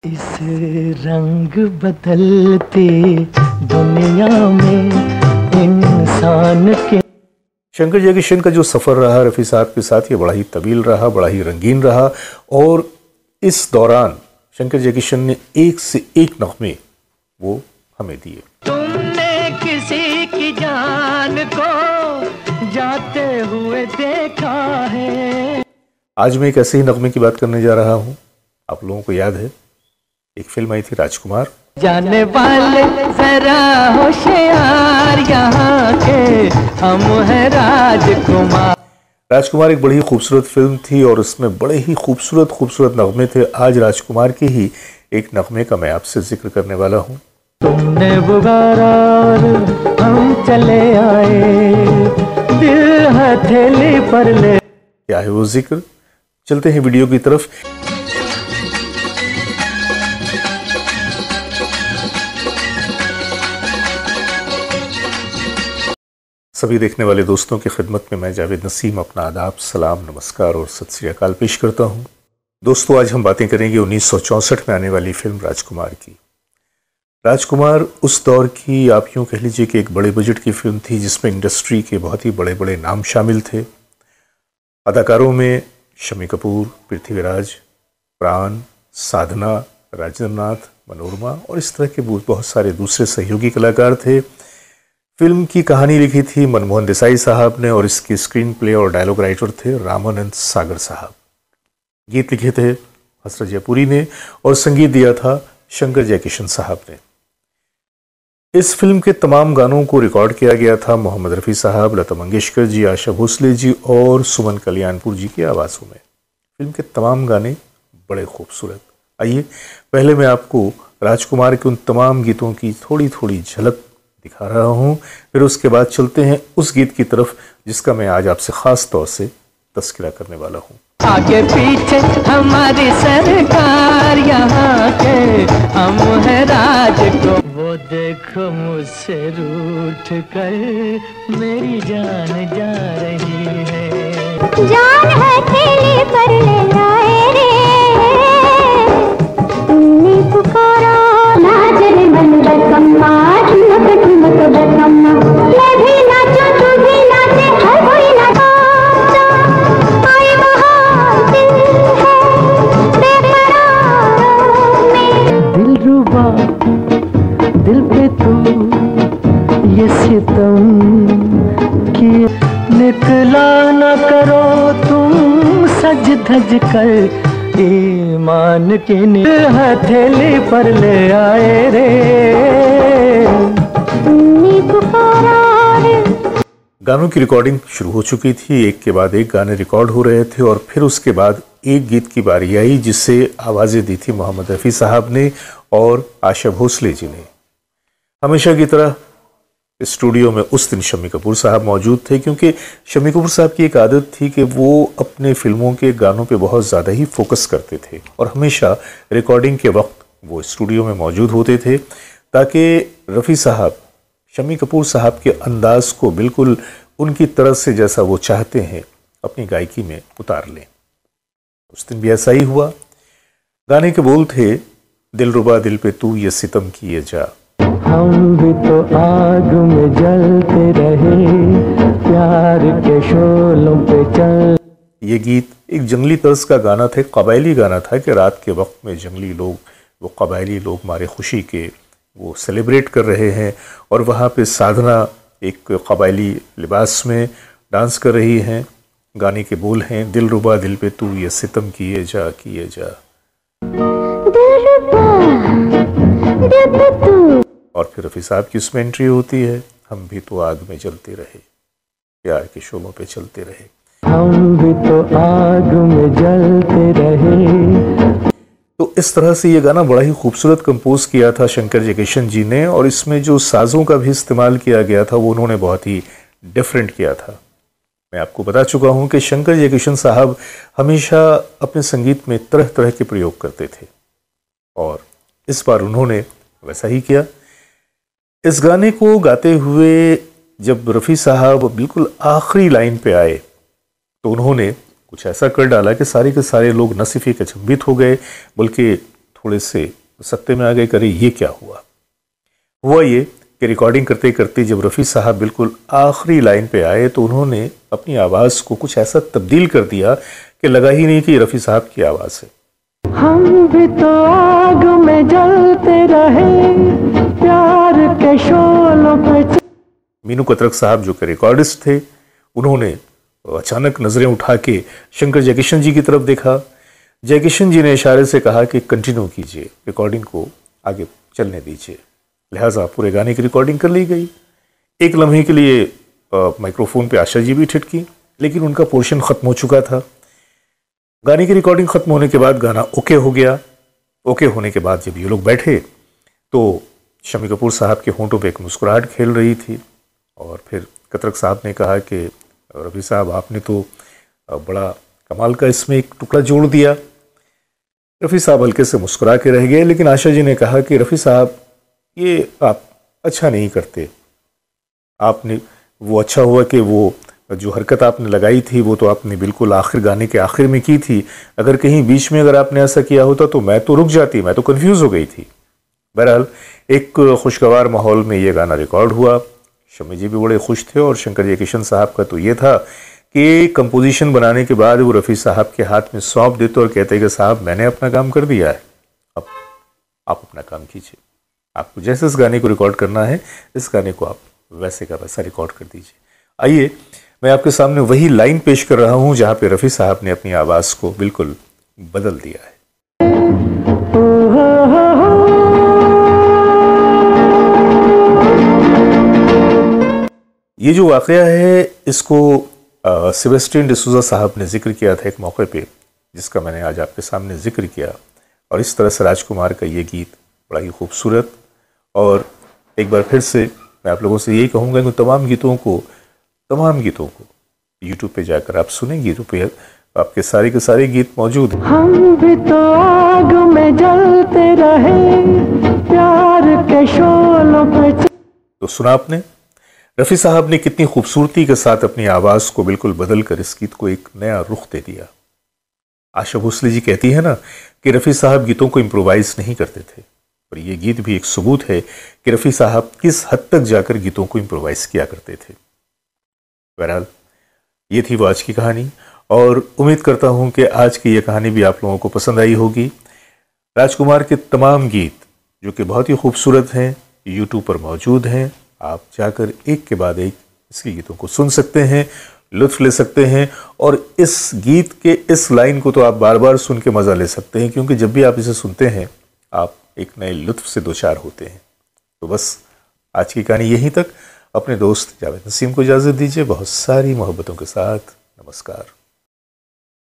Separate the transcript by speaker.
Speaker 1: इस रंग बदलती दुनिया में इंसान के
Speaker 2: शंकर जयकिशन का जो सफ़र रहा रफ़ी साहब के साथ, ये बड़ा ही तवील रहा, बड़ा ही रंगीन रहा। और इस दौरान शंकर जयकिशन ने एक से एक नग़्मे वो हमें दिए।
Speaker 1: तुमने किसी की जान को जाते हुए देखा है।
Speaker 2: आज मैं एक ऐसे ही नग़्मे की बात करने जा रहा हूँ। आप लोगों को याद है, एक फिल्म आई थी राजकुमार।
Speaker 1: जाने वाले जरा होशियार, यहाँ के हम हैं राजकुमार।
Speaker 2: राजकुमार एक बड़ी ही खूबसूरत फिल्म थी और उसमें बड़े ही खूबसूरत नगमे थे। आज राजकुमार के ही एक नगमे का मैं आपसे जिक्र करने वाला हूँ।
Speaker 1: तुमने पुकारा और हम चले आए, दिल हथेली पर ले।
Speaker 2: क्या है वो जिक्र? चलते हैं वीडियो की तरफ। सभी देखने वाले दोस्तों की खिदमत में मैं जावेद नसीम अपना आदाब, सलाम, नमस्कार और सत श्री अकाल पेश करता हूं। दोस्तों, आज हम बातें करेंगे 1964 में आने वाली फिल्म राजकुमार की। राजकुमार उस दौर की, आप यूँ कह लीजिए कि एक बड़े बजट की फिल्म थी जिसमें इंडस्ट्री के बहुत ही बड़े बड़े नाम शामिल थे। अदाकारों में शम्मी कपूर, पृथ्वीराज, प्राण, साधना, राजेंद्र नाथ, मनोरमा और इस तरह के बहुत सारे दूसरे सहयोगी कलाकार थे। फिल्म की कहानी लिखी थी मनमोहन देसाई साहब ने और इसके स्क्रीन प्ले और डायलॉग राइटर थे रामानंद सागर साहब। गीत लिखे थे हसरत जयपुरी ने और संगीत दिया था शंकर जयकिशन साहब ने। इस फिल्म के तमाम गानों को रिकॉर्ड किया गया था मोहम्मद रफ़ी साहब, लता मंगेशकर जी, आशा भोसले जी और सुमन कल्याणपुर जी की आवाज़ों में। फिल्म के तमाम गाने बड़े खूबसूरत। आइए पहले मैं आपको राजकुमार के उन तमाम गीतों की थोड़ी थोड़ी झलक दिखा रहा हूँ, फिर उसके बाद चलते हैं उस गीत की तरफ जिसका मैं आज आपसे खास तौर से तस्करा करने वाला हूँ।
Speaker 1: आगे पीछे हमारी सरकार, यहाँ के हम हैं राजकुमार। वो देखो मुझसे रूठ कर मेरी जान जा रही है, जान है थैली पर ले आए रे। तुमने पुकारा नाचने मन बकम्मा, ठुमक ठुमक बकम्मा। मैं भी नाचूं तू भी नाचे, हर कोई नाचा। आई वहाँ दिल है बेकरार में, दिलरुबा दिल पे तू ये सितम कि निकला न करो तुम सज धज कर, ईमान की हथेली पर ले आए रे।
Speaker 2: गानों की रिकॉर्डिंग शुरू हो चुकी थी, एक के बाद एक गाने रिकॉर्ड हो रहे थे और फिर उसके बाद एक गीत की बारी आई जिसे आवाज़ें दी थी मोहम्मद रफ़ी साहब ने और आशा भोसले जी ने। हमेशा की तरह स्टूडियो में उस दिन शम्मी कपूर साहब मौजूद थे, क्योंकि शम्मी कपूर साहब की एक आदत थी कि वो अपने फिल्मों के गानों पे बहुत ज़्यादा ही फोकस करते थे और हमेशा रिकॉर्डिंग के वक्त वो स्टूडियो में मौजूद होते थे ताकि रफ़ी साहब शम्मी कपूर साहब के अंदाज को बिल्कुल उनकी तरह से जैसा वो चाहते हैं अपनी गायकी में उतार लें। उस दिन भी ऐसा ही हुआ। गाने के बोल थे, दिलरुबा दिल पे तू ये सितम किए जा,
Speaker 1: हम भी तो आग में जलते रहे, प्यार के शोलों पे चल।
Speaker 2: ये गीत एक जंगली तर्ज का गाना था, कबायली गाना था कि रात के वक्त में जंगली लोग, वो कबायली लोग मारे खुशी के वो सेलिब्रेट कर रहे हैं और वहाँ पे साधना एक कबायली लिबास में डांस कर रही हैं। गाने के बोल हैं, दिलरुबा दिल पे तू ये सितम किए जा, किए जा। और फिर रफ़ी साहब की उसमें एंट्री होती है, हम भी तो आग में जलते रहे, प्यार के शोलों पे चलते रहे,
Speaker 1: हम भी तो आग में जलते रहे।
Speaker 2: तो इस तरह से ये गाना बड़ा ही खूबसूरत कंपोज किया था शंकर जयकिशन जी ने और इसमें जो साज़ों का भी इस्तेमाल किया गया था वो उन्होंने बहुत ही डिफरेंट किया था। मैं आपको बता चुका हूँ कि शंकर जयकिशन साहब हमेशा अपने संगीत में तरह तरह के प्रयोग करते थे और इस बार उन्होंने वैसा ही किया। इस गाने को गाते हुए जब रफ़ी साहब बिल्कुल आखिरी लाइन पे आए तो उन्होंने कुछ ऐसा कर डाला कि सारे के सारे लोग न सिर्फ एक अचंभित हो गए बल्कि थोड़े से सत्ते में आ गए, करे ये क्या हुआ ये कि रिकॉर्डिंग करते करते जब रफ़ी साहब बिल्कुल आखिरी लाइन पे आए तो उन्होंने अपनी आवाज़ को कुछ ऐसा तब्दील कर दिया कि लगा ही नहीं कि ये रफ़ी साहब की आवाज़ है।
Speaker 1: हम भी तो आग में जलते रहे प्यार के शोलों पे।
Speaker 2: मीनू कतरक साहब जो कि रिकॉर्डिस्ट थे, उन्होंने अचानक नज़रें उठा के शंकर जयकिशन जी की तरफ देखा। जयकिशन जी ने इशारे से कहा कि कंटिन्यू कीजिए, रिकॉर्डिंग को आगे चलने दीजिए। लिहाजा पूरे गाने की रिकॉर्डिंग कर ली गई। एक लम्हे के लिए माइक्रोफोन पे आशा जी भी ठिठकी, लेकिन उनका पोर्शन ख़त्म हो चुका था। गाने की रिकॉर्डिंग ख़त्म होने के बाद गाना ओके हो गया। ओके होने के बाद जब ये लोग बैठे तो शम्मी कपूर साहब के होंठों पे एक मुस्कुराहट खेल रही थी और फिर कतरक साहब ने कहा कि रफ़ी साहब आपने तो बड़ा कमाल का इसमें एक टुकड़ा जोड़ दिया। रफ़ी साहब हल्के से मुस्कुरा के रह गए, लेकिन आशा जी ने कहा कि रफ़ी साहब ये आप अच्छा नहीं करते, आपने वो अच्छा हुआ कि वो जो हरकत आपने लगाई थी वो तो आपने बिल्कुल आखिर गाने के आखिर में की थी। अगर कहीं बीच में अगर आपने ऐसा किया होता तो मैं तो रुक जाती, मैं तो कंफ्यूज हो गई थी। बहरहाल एक खुशगवार माहौल में ये गाना रिकॉर्ड हुआ। शम्मी जी भी बड़े खुश थे और शंकर जयकिशन साहब का तो ये था कि कंपोजिशन बनाने के बाद वो रफ़ी साहब के हाथ में सौंप देते और कहते कि साहब मैंने अपना काम कर दिया है, अब आप अपना काम कीजिए। आपको जैसे इस गाने को रिकॉर्ड करना है, इस गाने को आप वैसे का वैसा रिकॉर्ड कर दीजिए। आइए मैं आपके सामने वही लाइन पेश कर रहा हूं जहां पे रफ़ी साहब ने अपनी आवाज़ को बिल्कुल बदल दिया है। ये जो वाक़या है इसको सेबेस्टियन डिसूजा साहब ने जिक्र किया था एक मौके पे, जिसका मैंने आज आपके सामने जिक्र किया। और इस तरह से राजकुमार का ये गीत बड़ा ही खूबसूरत। और एक बार फिर से मैं आप लोगों से यही कहूँगा कि तमाम गीतों को यूट्यूब पे जाकर आप सुनें। यूट्यूब पे आपके सारे के सारे गीत मौजूद हैं।
Speaker 1: हम भी तो आग में जलते रहे प्यार के शोलों पे।
Speaker 2: तो सुना आपने, रफ़ी साहब ने कितनी खूबसूरती के साथ अपनी आवाज़ को बिल्कुल बदल कर इस गीत को एक नया रुख दे दिया। आशा भोसले जी कहती है ना कि रफ़ी साहब गीतों को इम्प्रोवाइज नहीं करते थे, और ये गीत भी एक सबूत है कि रफ़ी साहब किस हद तक जाकर गीतों को इम्प्रोवाइज किया करते थे। बहरहाल ये थी वो आज की कहानी, और उम्मीद करता हूँ कि आज की ये कहानी भी आप लोगों को पसंद आई होगी। राजकुमार के तमाम गीत जो कि बहुत ही खूबसूरत हैं यूट्यूब पर मौजूद हैं। आप जाकर एक के बाद एक इसके गीतों को सुन सकते हैं, लुत्फ़ ले सकते हैं, और इस गीत के इस लाइन को तो आप बार बार सुन के मज़ा ले सकते हैं, क्योंकि जब भी आप इसे सुनते हैं आप एक नए लुत्फ़ से दोचार होते हैं। तो बस आज की कहानी यहीं तक। अपने दोस्त जावेद नसीम को इजाज़त दीजिए, बहुत सारी मोहब्बतों के साथ। नमस्कार।